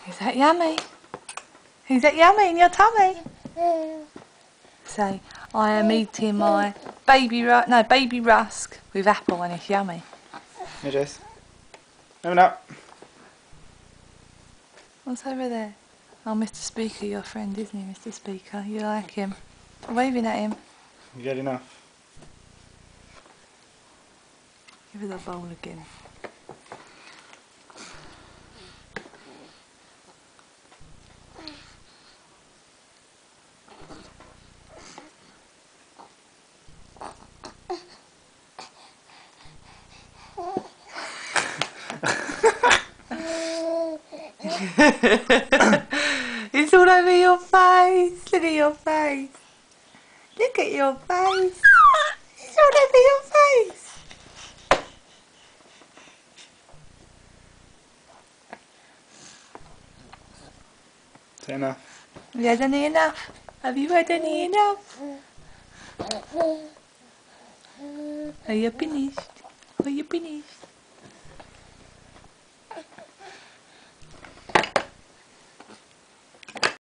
Is that yummy? Is that yummy in your tummy? Say, I am eating my baby rusk with apple and it's yummy. Hey Jess. Coming up. What's over there? Oh, Mr. Speaker, your friend, isn't he, Mr. Speaker? You like him. I'm waving at him. You get enough? Give her the bowl again. It's all over your face. Look at your face. Look at your face. It's all over your face. Say enough. Have you had any enough? Have you had any enough? Are you finished? Are you finished?